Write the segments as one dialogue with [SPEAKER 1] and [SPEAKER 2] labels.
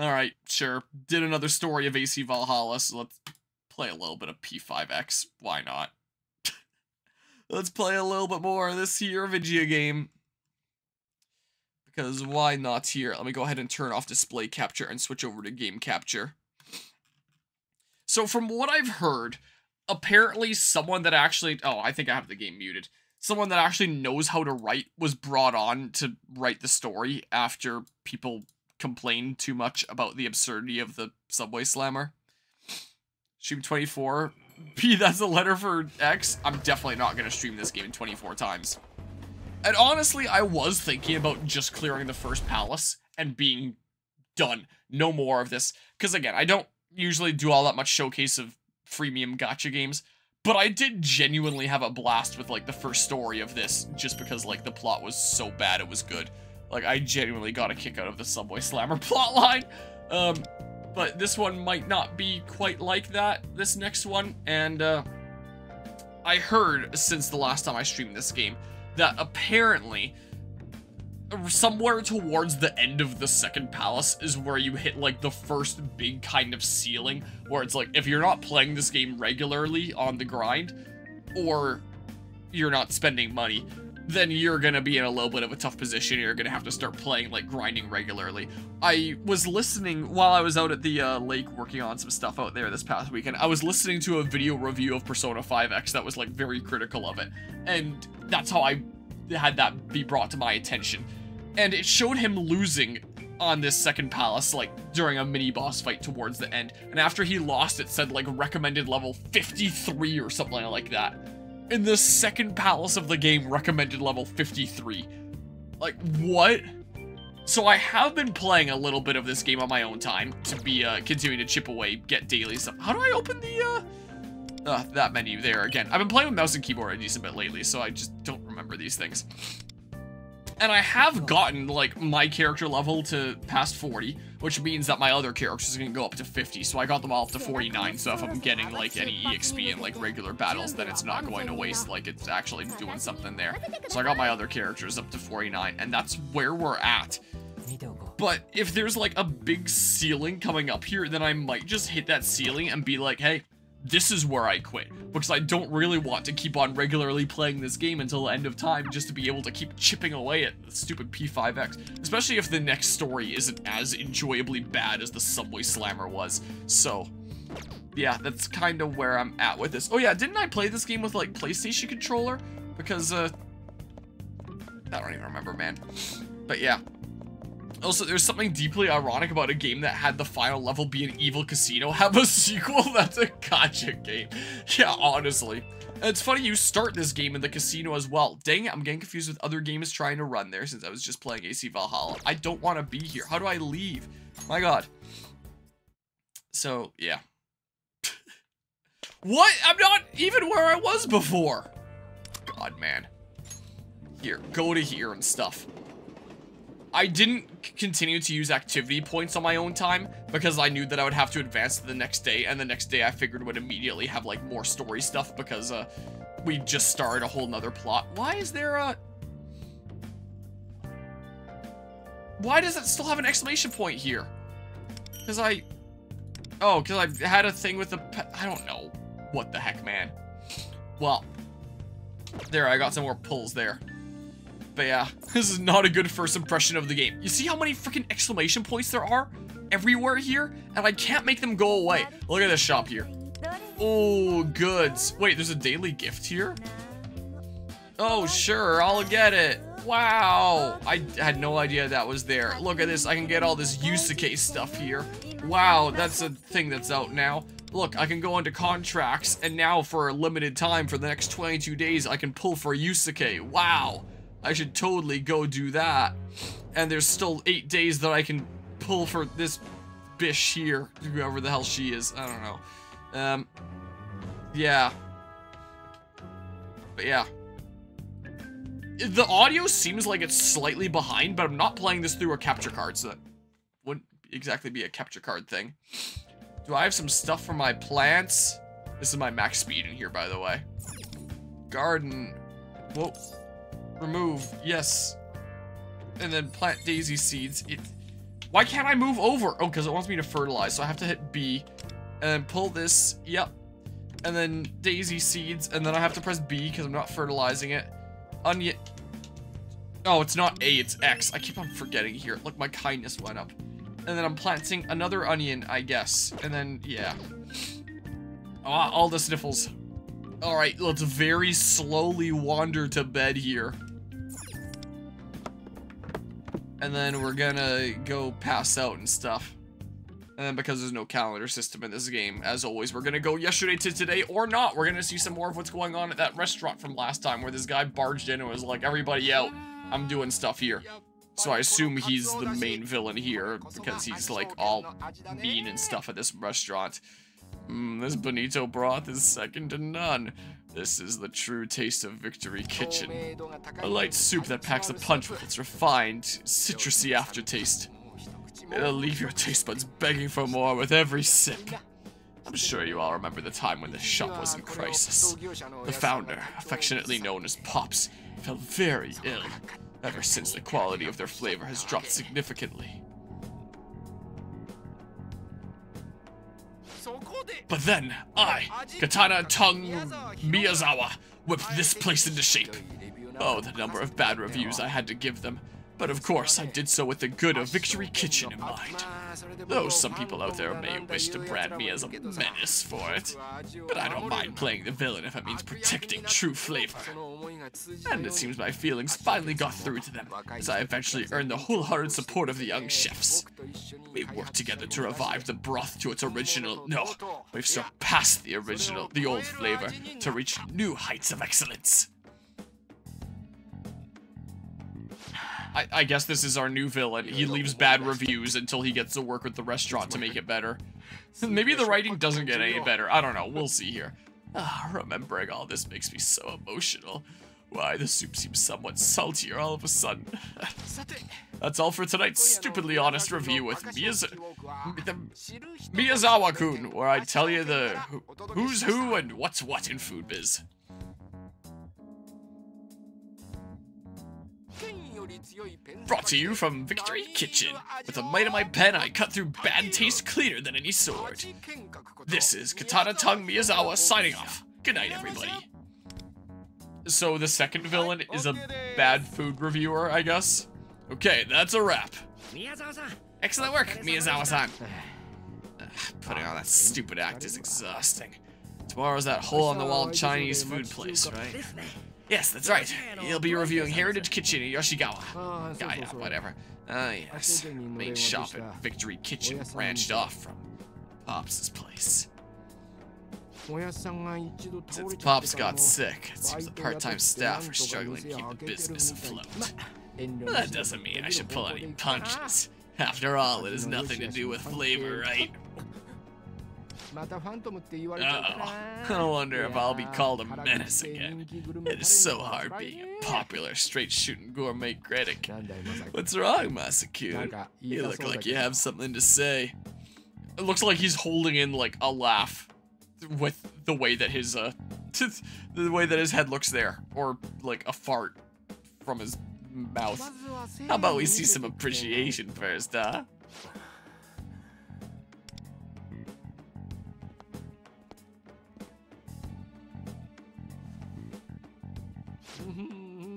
[SPEAKER 1] Alright, sure. Did another story of AC Valhalla, so let's play a little bit of P5X. Why not? Let's play a little bit more of this here video game. Because why not here? Let me go ahead and turn off display capture and switch over to game capture. So from what I've heard, apparently someone that actually... Oh, I think I have the game muted. Someone that actually knows how to write was brought on to write the story after people complained too much about the absurdity of the Subway Slammer. Stream 24. P, that's a letter for X. I'm definitely not going to stream this game 24 times. And honestly, I was thinking about just clearing the first palace and being done. No more of this. Because again, I don't usually do all that much showcase of freemium gacha games. But I did genuinely have a blast with, like, the first story of this. Just because, like, the plot was so bad it was good. Like, I genuinely got a kick out of the Subway Slammer plotline. But this one might not be quite like that, this next one. And, I heard, since the last time I streamed this game, that apparently somewhere towards the end of the second palace is where you hit like the first big kind of ceiling, where it's like if you're not playing this game regularly on the grind, or you're not spending money, then you're gonna be in a little bit of a tough position. You're gonna have to start playing, like, grinding regularly. I was listening while I was out at the lake working on some stuff out there this past weekend. I was listening to a video review of Persona 5X that was, like, very critical of it. And that's how I had that be brought to my attention. And it showed him losing on this second palace, like, during a mini-boss fight towards the end. And after he lost, it said, like, recommended level 53 or something like that. In the second palace of the game, recommended level 53. Like, what? So I have been playing a little bit of this game on my own time to be continuing to chip away, get daily stuff. How do I open the that menu there again? I've been playing with mouse and keyboard a decent bit lately, so I just don't remember these things. And I have gotten, like, my character level to past 40, which means that my other characters are gonna go up to 50, so I got them all up to 49, so if I'm getting, like, any EXP in, like, regular battles, then it's not going to waste, like, it's actually doing something there. So I got my other characters up to 49, and that's where we're at. But if there's, like, a big ceiling coming up here, then I might just hit that ceiling and be like, hey, this is where I quit, because I don't really want to keep on regularly playing this game until the end of time just to be able to keep chipping away at the stupid P5X, especially if the next story isn't as enjoyably bad as the Subway Slammer was. So, yeah, that's kind of where I'm at with this. Oh yeah, didn't I play this game with, like, PlayStation controller? Because, I don't even remember, man. But yeah. Also, there's something deeply ironic about a game that had the final level be an evil casino have a sequel that's a gacha game. Yeah, honestly. And it's funny you start this game in the casino as well. Dang it, I'm getting confused with other games trying to run there since I was just playing AC Valhalla. I don't want to be here. How do I leave? My god. So, yeah. What? I'm not even where I was before. God, man. Here, go to here and stuff. I didn't continue to use activity points on my own time because I knew that I would have to advance to the next day, and the next day I figured would immediately have, like, more story stuff because we just started a whole nother plot. Why is there a... Why does it still have an exclamation point here? Because I... Oh, because I had a thing with the... I don't know. What the heck, man. Well, there, I got some more pulls there. But yeah, this is not a good first impression of the game. You see how many freaking exclamation points there are everywhere here? And I can't make them go away. Look at this shop here. Oh, goods. Wait, there's a daily gift here? Oh, sure, I'll get it. Wow, I had no idea that was there. Look at this, I can get all this Yusuke stuff here. Wow, that's a thing that's out now. Look, I can go into contracts, and now for a limited time, for the next 22 days, I can pull for Yusuke. Wow. I should totally go do that. And there's still 8 days that I can pull for this bish here, whoever the hell she is. I don't know. Yeah. But yeah. The audio seems like it's slightly behind, but I'm not playing this through a capture card, so that wouldn't exactly be a capture card thing. Do I have some stuff for my plants? This is my max speed in here, by the way. Garden. Whoa. Remove, yes. And then plant daisy seeds. Why can't I move over? Oh, because it wants me to fertilize, so I have to hit B. And then pull this, yep. And then daisy seeds, and then I have to press B because I'm not fertilizing it. Onion. Oh, it's not A, it's X. I keep on forgetting here. Look, my kindness went up. And then I'm planting another onion, I guess. And then, yeah. Ah, all the sniffles. Alright, let's very slowly wander to bed here. And then we're gonna go pass out and stuff. And then because there's no calendar system in this game, as always, we're gonna go yesterday to today or not. We're gonna see some more of what's going on at that restaurant from last time where this guy barged in and was like, everybody out, I'm doing stuff here. So I assume he's the main villain here because he's like all mean and stuff at this restaurant. This bonito broth is second to none. This is the true taste of Victory Kitchen. A light soup that packs a punch with its refined, citrusy aftertaste. It'll leave your taste buds begging for more with every sip. I'm sure you all remember the time when the shop was in crisis. The founder, affectionately known as Pops, fell very ill. Ever since, the quality of their flavor has dropped significantly. But then, I, Katana Tongue Miyazawa, whipped this place into shape. Oh, the number of bad reviews I had to give them. But of course, I did so with the good of Victory Kitchen in mind. Though some people out there may wish to brand me as a menace for it. But I don't mind playing the villain if it means protecting true flavor. And it seems my feelings finally got through to them, as I eventually earned the wholehearted support of the young chefs. We worked together to revive the broth to its original... No, we've surpassed the old flavor, to reach new heights of excellence. I guess this is our new villain. He leaves bad reviews until he gets to work with the restaurant to make it better. Maybe the writing doesn't get any better. I don't know. We'll see here. Remembering all this makes me so emotional. Why, the soup seems somewhat saltier all of a sudden. That's all for tonight's stupidly honest review with Miyazawa-kun, where I tell you the who's who and what's what in food biz. Brought to you from Victory Kitchen. With the might of my pen, I cut through bad taste cleaner than any sword. This is Katana Tongue Miyazawa signing off. Good night, everybody. So the second villain is a bad food reviewer, I guess? Okay, that's a wrap. Excellent work, Miyazawa-san. Putting on that stupid act is exhausting. Tomorrow's that hole-on-the-wall Chinese food place, right? Yes, that's right. He'll be reviewing Heritage Kitchen in Yoshigawa. Yeah, whatever. Yes. Main shop at Victory Kitchen branched off from Pops' place. Since Pops got sick, it seems the part-time staff are struggling to keep the business afloat. But that doesn't mean I should pull any punches. After all, it has nothing to do with flavor, right? Uh-oh. I wonder if I'll be called a menace again. It is so hard being a popular, straight-shooting gourmet critic. What's wrong, Masakun? You look like you have something to say. It looks like he's holding in, like, a laugh with the way that his, the way that his head looks there. Or, like, a fart from his mouth. How about we see some appreciation first, huh?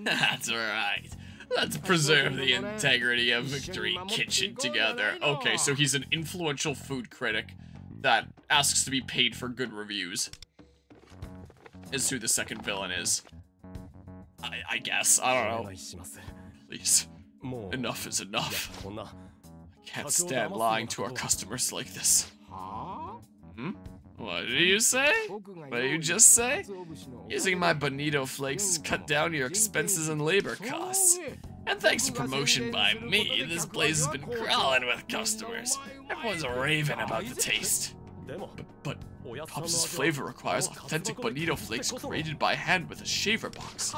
[SPEAKER 1] That's right. Let's preserve the integrity of Victory Kitchen together. Okay, so he's an influential food critic that asks to be paid for good reviews. Is who the second villain is. I guess. I don't know. Please. Enough is enough. I can't stand lying to our customers like this. Hmm? What did you say? What did you just say? Using my bonito flakes has cut down your expenses and labor costs. And thanks to promotion by me, this place has been crawling with customers. Everyone's raving about the taste. But Pops' flavor requires authentic bonito flakes grated by hand with a shaver box.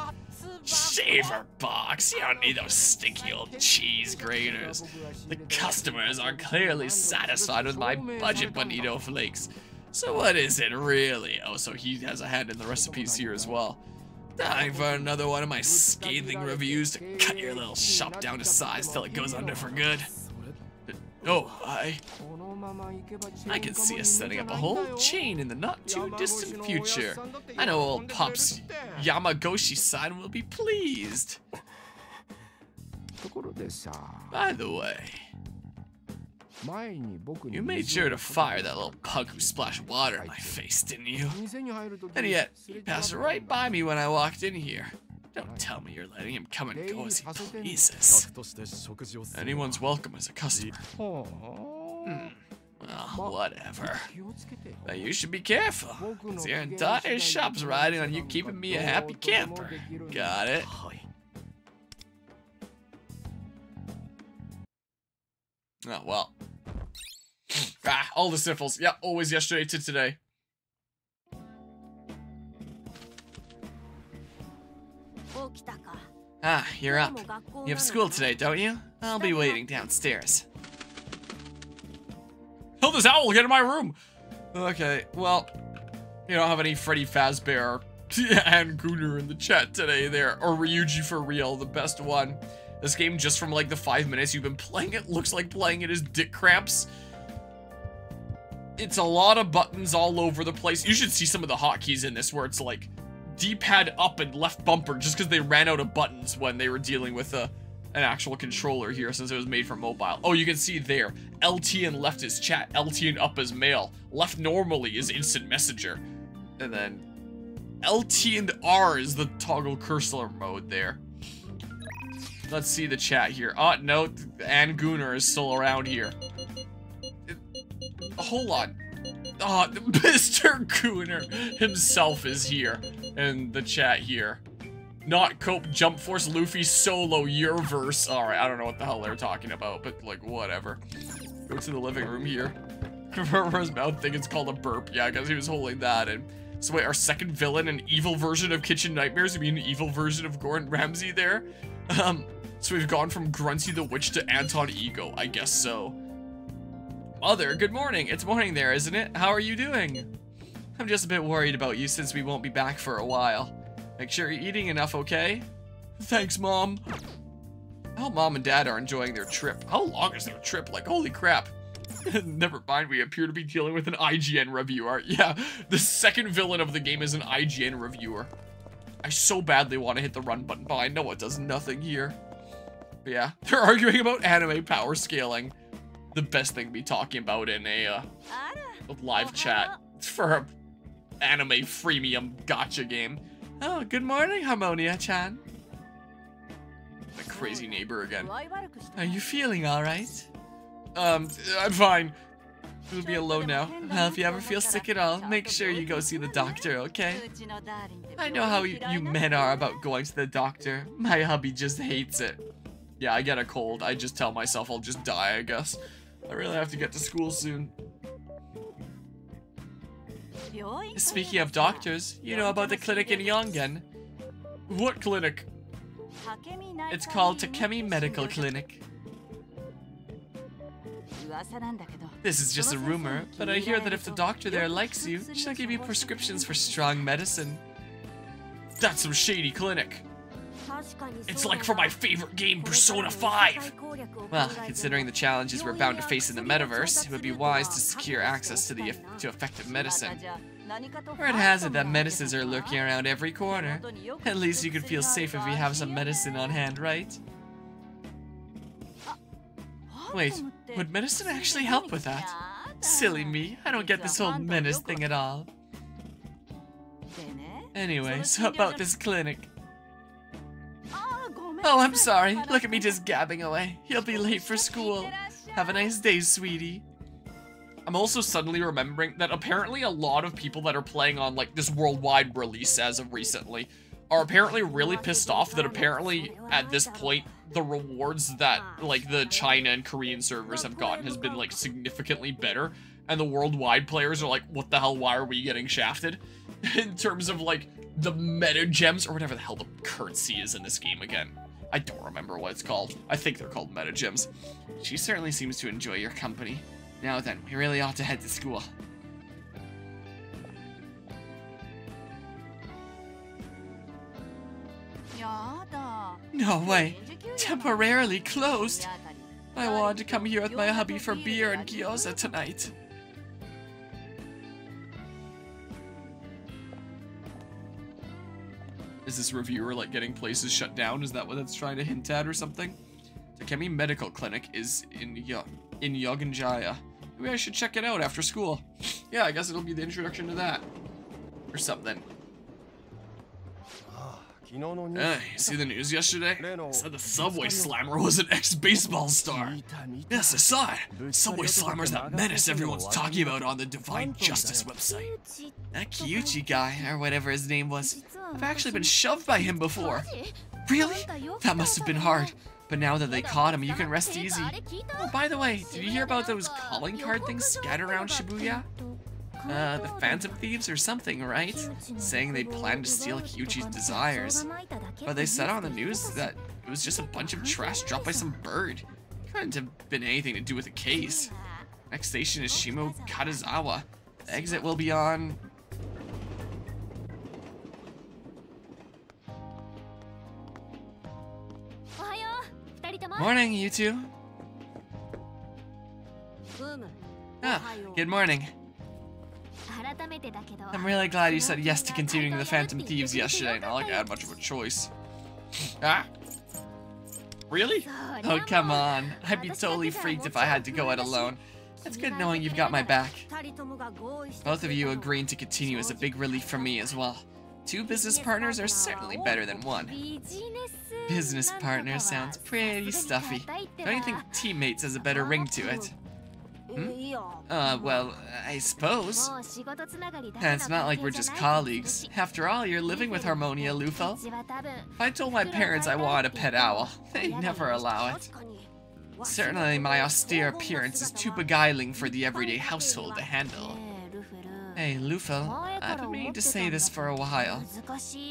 [SPEAKER 1] Shaver box? You don't need those stinky old cheese graters. The customers are clearly satisfied with my budget bonito flakes. So what is it really? Oh, so he has a hand in the recipes here as well. Time for another one of my scathing reviews to cut your little shop down to size till it goes under for good. Oh, I can see us setting up a whole chain in the not-too-distant future. I know old Pops Yamagoshi-san will be pleased. By the way, you made sure to fire that little pug who splashed water in my face, didn't you? And yet, he passed right by me when I walked in here. Don't tell me you're letting him come and go as he pleases. Anyone's welcome as a customer. Well, whatever. But you should be careful. Cause your entire shop's riding on you keeping me a happy camper. Got it? Oh, well. All the sniffles. Yeah, always yesterday to today. You're up. You have school today, don't you? I'll be waiting downstairs. Hell, this owl, get in my room! Okay, well, you don't have any Freddy Fazbear and Gunnar in the chat today there. Or Ryuji for real, the best one. This game, just from like the 5 minutes you've been playing it, looks like playing it as dick cramps. It's a lot of buttons all over the place. You should see some of the hotkeys in this where it's like D-pad up and left bumper just because they ran out of buttons when they were dealing with an actual controller here since it was made for mobile. Oh, you can see there, LT and left is chat, LT and up is mail, left normally is instant messenger, and then LT and R is the toggle cursor mode there. Let's see the chat here. Oh, no, Ann Gunnar is still around here. Hold on. Oh, Mr. Gunnar himself is here in the chat here. Not Cope, Jump Force, Luffy, Solo, your verse. Alright, I don't know what the hell they're talking about, but like, whatever. Go to the living room here. Remember his mouth thing, it's called a burp. Yeah, because he was holding that in. So wait, our second villain, an evil version of Kitchen Nightmares? You mean an evil version of Gordon Ramsay there? So we've gone from Grunty the Witch to Anton Ego, I guess so. Mother, good morning. It's morning there, isn't it? How are you doing? I'm just a bit worried about you since we won't be back for a while. Make sure you're eating enough, okay? Thanks, Mom. I hope Mom and Dad are enjoying their trip. How long is their trip? Like, holy crap. Never mind, we appear to be dealing with an IGN reviewer. Yeah, the second villain of the game is an IGN reviewer. I so badly want to hit the run button, but I know it does nothing here. But yeah, they're arguing about anime power scaling. The best thing to be talking about in a live chat for a anime freemium gacha game. Oh, good morning, Harmonia-chan. My crazy neighbor again. Are you feeling alright? I'm fine. We'll be alone now. Well, if you ever feel sick at all, make sure you go see the doctor, okay? I know how you men are about going to the doctor. My hubby just hates it. Yeah, I get a cold. I just tell myself I'll just die, I guess. I really have to get to school soon. Speaking of doctors, you know about the clinic in Yongen? What clinic? It's called Takemi Medical Clinic. This is just a rumor, but I hear that if the doctor there likes you, she'll give you prescriptions for strong medicine. That's some shady clinic. It's like for my favorite game, Persona 5! Well, considering the challenges we're bound to face in the metaverse, it would be wise to secure access to effective medicine. Word has it that medicines are lurking around every corner. At least you could feel safe if you have some medicine on hand, right? Wait, would medicine actually help with that? Silly me, I don't get this whole menace thing at all. Anyway, so about this clinic. Oh, I'm sorry. Look at me just gabbing away. You'll be late for school. Have a nice day, sweetie. I'm also suddenly remembering that apparently a lot of people that are playing on like this worldwide release as of recently are apparently really pissed off that apparently at this point the rewards that like the China and Korean servers have gotten has been like significantly better, and the worldwide players are like, what the hell, why are we getting shafted? In terms of like the meta gems or whatever the hell the currency is in this game again. I don't remember what it's called. I think they're called meta gems. She certainly seems to enjoy your company. Now then, we really ought to head to school. No way. Temporarily closed. I wanted to come here with my hubby for beer and gyoza tonight. Is this reviewer like getting places shut down? Is that what that's trying to hint at or something? Takemi Medical Clinic is in Yoganjaya. Maybe I should check it out after school. Yeah, I guess it'll be the introduction to that. Or something. You see the news yesterday? Said the Subway Slammer was an ex-baseball star. Yes, I saw it. Subway Slammer's that menace everyone's talking about on the Divine Justice website. That Kyuchi guy, or whatever his name was, I've actually been shoved by him before. Really? That must have been hard. But now that they caught him, you can rest easy. Oh, by the way, did you hear about those calling card things scattered around Shibuya? The Phantom Thieves or something, right? Saying they planned to steal Kyuchi's desires. But they said on the news that it was just a bunch of trash dropped by some bird. Couldn't have been anything to do with the case. Next station is Shimo Katazawa. The exit will be on... Morning, you two. Ah, good morning. I'm really glad you said yes to continuing the Phantom Thieves yesterday. Not like I had much of a choice. Ah? Really? Oh, come on. I'd be totally freaked if I had to go it alone. It's good knowing you've got my back. Both of you agreeing to continue is a big relief for me as well. 2 business partners are certainly better than 1. Business partner sounds pretty stuffy. Don't you think teammates has a better ring to it? Well, I suppose. It's not like we're just colleagues. After all, you're living with Harmonia, Lufo. If I told my parents I wanted a pet owl, they'd never allow it. Certainly my austere appearance is too beguiling for the everyday household to handle. Hey, Lufo, I've been meaning to say this for a while,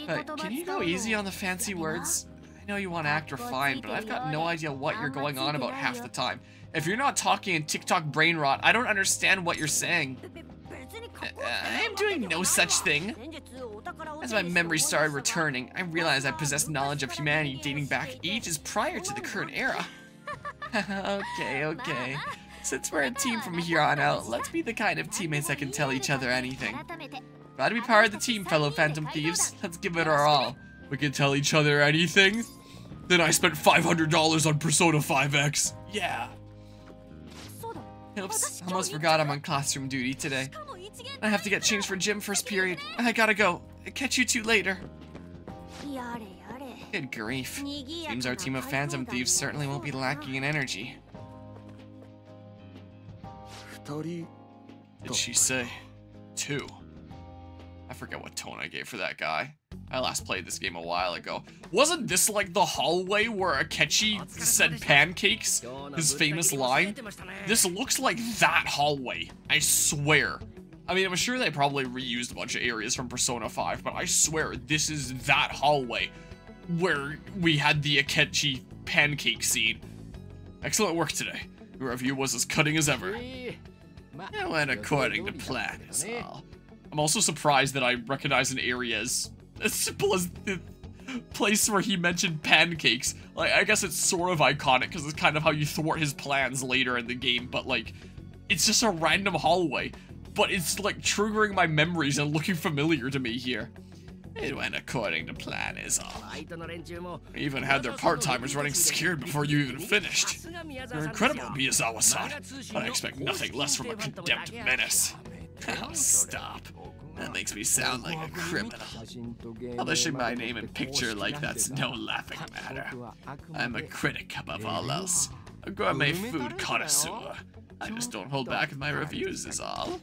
[SPEAKER 1] but can you go easy on the fancy words? I know you want to act refined, but I've got no idea what you're going on about half the time. If you're not talking in TikTok brain rot, I don't understand what you're saying. I am doing no such thing. As my memory started returning, I realized I possessed knowledge of humanity dating back ages prior to the current era. Okay. Since we're a team from here on out, let's be the kind of teammates that can tell each other anything. Glad to be part of the team, fellow Phantom Thieves. Let's give it our all. We can tell each other anything? Then I spent $500 on Persona 5X. Yeah. Oops, almost forgot I'm on classroom duty today. I have to get changed for gym first period. I gotta go. Catch you two later. Good grief. Seems our team of Phantom Thieves certainly won't be lacking in energy. Did she say 2? I forget what tone I gave for that guy. I last played this game a while ago. Wasn't this like the hallway where Akechi said pancakes? His famous line? This looks like that hallway. I swear. I mean, I'm sure they probably reused a bunch of areas from Persona 5, but I swear this is that hallway where we had the Akechi pancake scene. Excellent work today. Your review was as cutting as ever. It went according to plan, is all. I'm also surprised that I recognize an area as simple as the place where he mentioned pancakes. Like, I guess it's sort of iconic because it's kind of how you thwart his plans later in the game, but like, it's just a random hallway. But it's like triggering my memories and looking familiar to me here. It went according to plan is all. We even had their part-timers running scared before you even finished. You're incredible, Miyazawa-san, but I expect nothing less from a condemned menace. Oh, stop. That makes me sound like a criminal. Publishing my name and picture like that's no laughing matter. I'm a critic above all else. A gourmet food connoisseur. I just don't hold back in my reviews is all.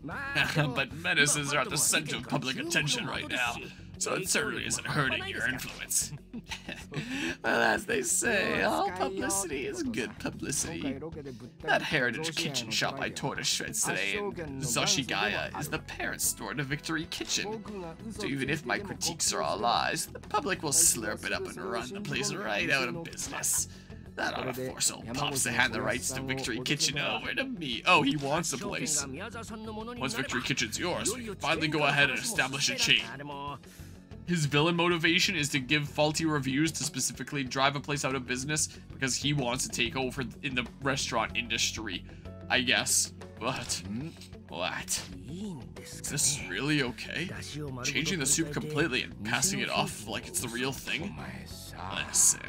[SPEAKER 1] But menaces are at the center of public attention right now, so it certainly isn't hurting your influence. Well, as they say, all publicity is good publicity. That Heritage Kitchen shop I tore to shreds today in Zoshigaya is the parent store to Victory Kitchen. So even if my critiques are all lies, the public will slurp it up and run the place right out of business. That ought to force old Pops to hand the rights to Victory Kitchen over to me. Oh, he wants the place. Once Victory Kitchen's yours, we can finally go ahead and establish a chain. his villain motivation is to give faulty reviews to specifically drive a place out of business because he wants to take over in the restaurant industry, I guess. But what? Is this really okay? Changing the soup completely and passing it off like it's the real thing? Listen.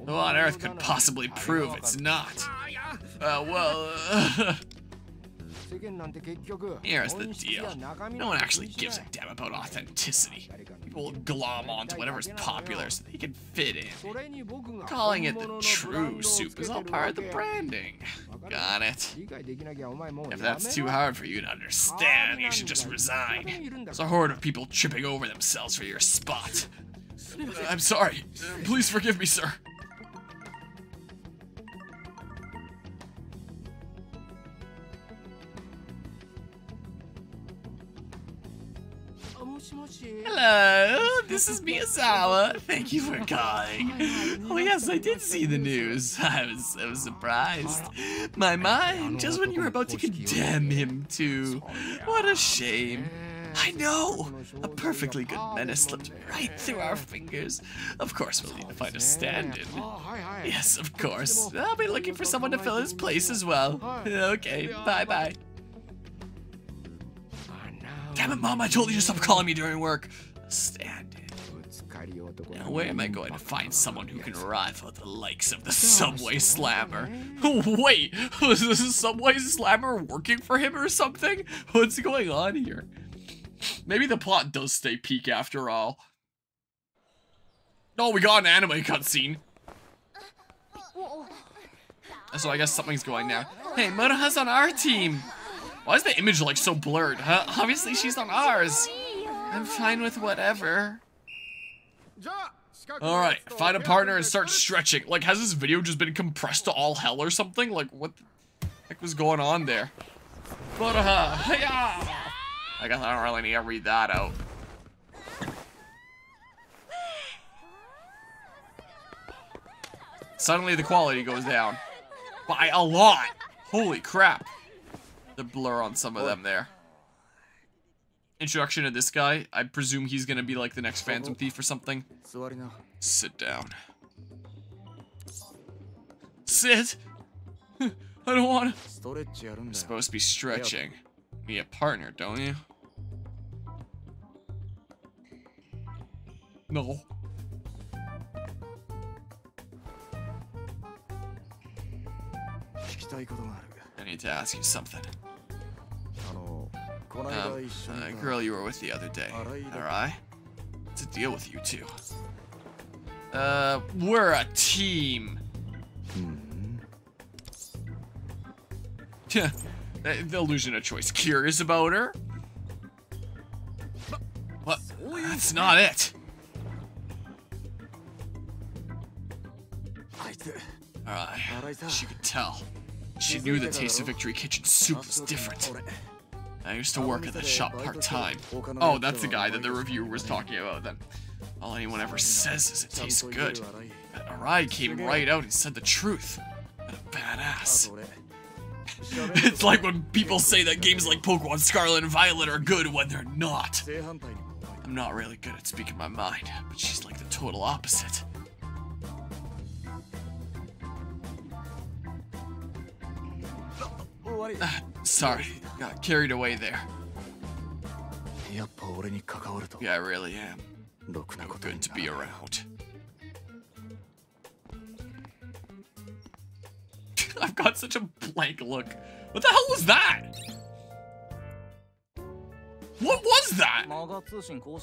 [SPEAKER 1] Who on earth could possibly prove it's not? Here's the deal. No one actually gives a damn about authenticity. People glom onto whatever's popular so they can fit in. Calling it the true soup is all part of the branding. Got it? If that's too hard for you to understand, you should just resign. There's a horde of people tripping over themselves for your spot. I'm sorry. Please forgive me, sir. Hello, this is Miyazawa. Thank you for calling. Oh yes, I did see the news. I was so surprised. My, just when you were about to condemn him too. What a shame. I know! A perfectly good menace slipped right through our fingers. Of course we'll need to find a stand-in. Yes, of course. I'll be looking for someone to fill his place as well. Okay, bye-bye. Damn it, Mom, I told you to stop calling me during work. Stand-in. Now, where am I going to find someone who can rival the likes of the Subway Slammer? Wait, was this Subway Slammer working for him or something? What's going on here? Maybe the plot does stay peak after all. Oh, we got an anime cutscene. So I guess something's going now. Hey, Moroha's on our team. Why is the image like so blurred? Huh? Obviously she's on ours. I'm fine with whatever. Alright, find a partner and start stretching. Like, has this video just been compressed to all hell or something? Like, what the heck was going on there? Moroha, hiya! I guess I don't really need to read that out. Suddenly the quality goes down. By a lot! Holy crap. The blur on some of them there. Introduction to this guy. I presume he's gonna be like the next Phantom Thief or something. Sit down. Sit? I don't want to. You're supposed to be stretching. Need a partner, don't you? No. I need to ask you something. The girl you were with the other day. Alright? What's the deal with you two? We're a team. The illusion of choice. Curious about her? What? That's not it. Alright, she could tell. She knew the Taste of Victory Kitchen soup was different. I used to work at that shop part-time. Oh, that's the guy that the reviewer was talking about then. All anyone ever says is it tastes good. But Arai came right out and said the truth. What a badass. It's like when people say that games like Pokemon Scarlet and Violet are good when they're not. I'm not really good at speaking my mind, but she's like the total opposite. Sorry, got carried away there. Yeah, I really am. No good to be around. I've got such a blank look. What the hell was that? What was that?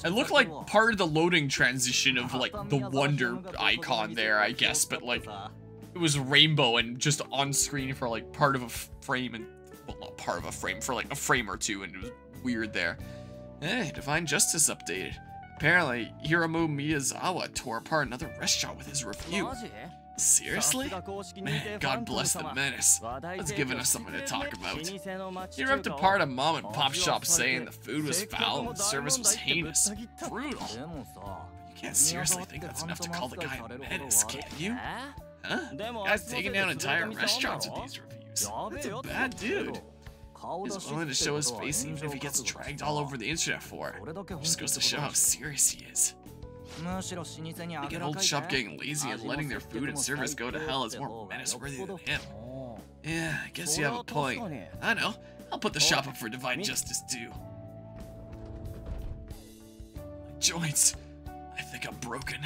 [SPEAKER 1] It looked like part of the loading transition of like the Wonder icon there, I guess, but like it was rainbow and just on screen for like part of a frame and, well, not part of a frame, for like a frame or two, and it was weird there. Hey, Divine Justice updated. Apparently, Hiromu Miyazawa tore apart another restaurant with his review. Seriously? Man, God bless the menace. That's giving us something to talk about. He ripped apart a mom and pop shop saying the food was foul and the service was heinous. Brutal. You can't seriously think that's enough to call the guy a menace, can you? Huh? The guy's taking down entire restaurants with these reviews. That's a bad dude. He's willing to show his face even if he gets dragged all over the internet for it. Just goes to show how serious he is. Like an old shop getting lazy and letting their food and service go to hell is more menace-worthy than him. Yeah, I guess you have a point. I know. I'll put the shop up for divine justice too. My joints. I think I'm broken.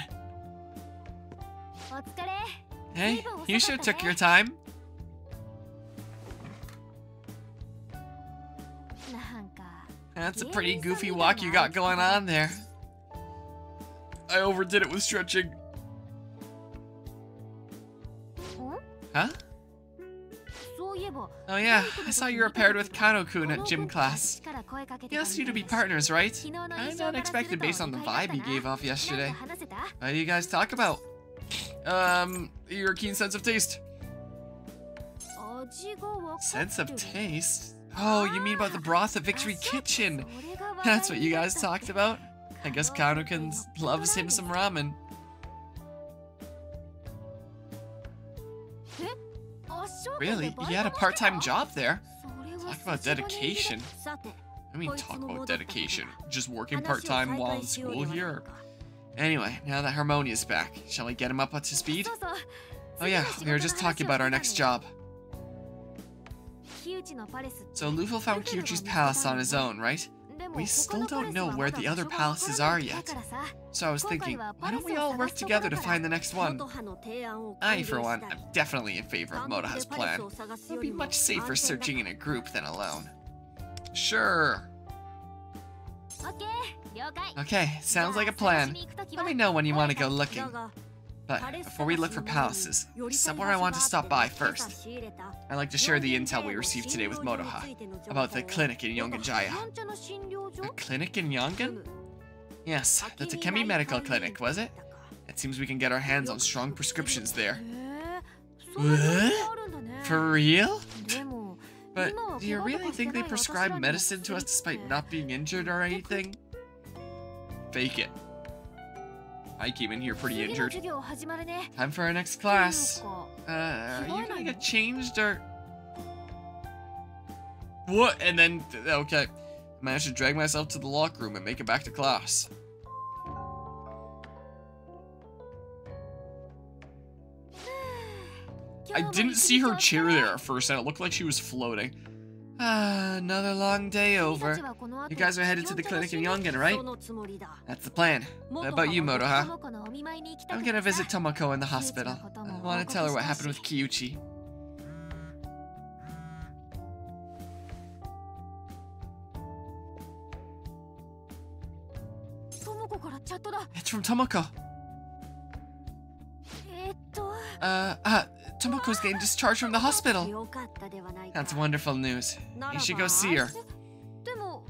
[SPEAKER 1] Hey, you sure took your time. That's a pretty goofy walk you got going on there. I overdid it with stretching. Huh? Oh yeah, I saw you were paired with Kano-kun at gym class. He asked you to be partners, right? Kinda unexpected based on the vibe he gave off yesterday. What do you guys talk about? Your keen sense of taste. Sense of taste? Oh, you mean about the broth at Victory Kitchen? That's what you guys talked about? I guess Kano-kun loves him some ramen. Really? He had a part-time job there? Talk about dedication. I mean, talk about dedication. Just working part-time while in school here? Anyway, now that Harmonia's back, shall we get him up to speed? Oh yeah, we were just talking about our next job. So Luffy found Kyuchi's palace on his own, right? We still don't know where the other palaces are yet. So I was thinking, why don't we all work together to find the next one? I, for one, am definitely in favor of Motoha's plan. It would be much safer searching in a group than alone. Sure. Okay, sounds like a plan. Let me know when you want to go looking. But before we look for palaces, there's somewhere I want to stop by first. I'd like to share the intel we received today with Motoha about the clinic in Yongan-jaya. A clinic in Yongan? Yes, the Takemi Medical Clinic, was it? It seems we can get our hands on strong prescriptions there. What? For real? But do you really think they prescribe medicine to us despite not being injured or anything? Fake it. I came in here pretty injured. Time for our next class. Are you gonna get changed or... What? And then, okay. I managed to drag myself to the locker room and make it back to class. I didn't see her chair there at first and it looked like she was floating. Another long day over. You guys are headed to the clinic in Yongan, right? That's the plan. What about you, Motoha? I'm gonna visit Tomoko in the hospital. I want to tell her what happened with Kyuchi. It's from Tomoko. Tomoko's getting discharged from the hospital. That's wonderful news. You should go see her.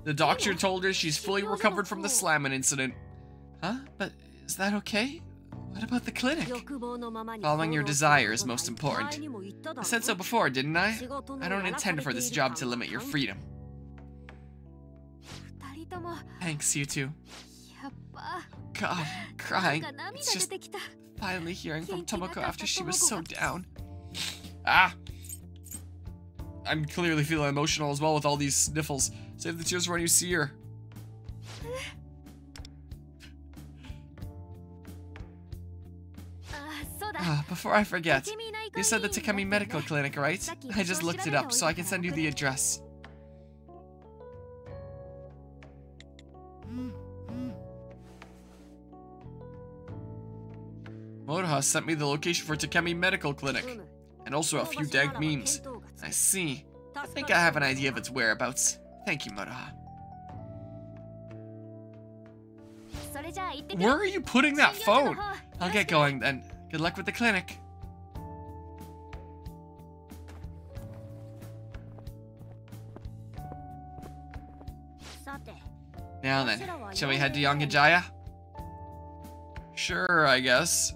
[SPEAKER 1] The doctor told her she's fully recovered from the slamming incident. Huh? But is that okay? What about the clinic? Following your desire is most important. I said so before, didn't I? I don't intend for this job to limit your freedom. Thanks, you two. God, I'm crying. It's just finally hearing from Tomoko after she was so down. I'm clearly feeling emotional as well with all these sniffles. Save the tears for when you see her. Before I forget, you said the Takemi Medical Clinic, right? I just looked it up so I can send you the address. Motoha sent me the location for Takemi Medical Clinic, and also a few dank memes. I see. I think I have an idea of its whereabouts. Thank you, Motoha. Where are you putting that phone? I'll get going then. Good luck with the clinic. Now then, shall we head to Yongan-jaya? Sure, I guess.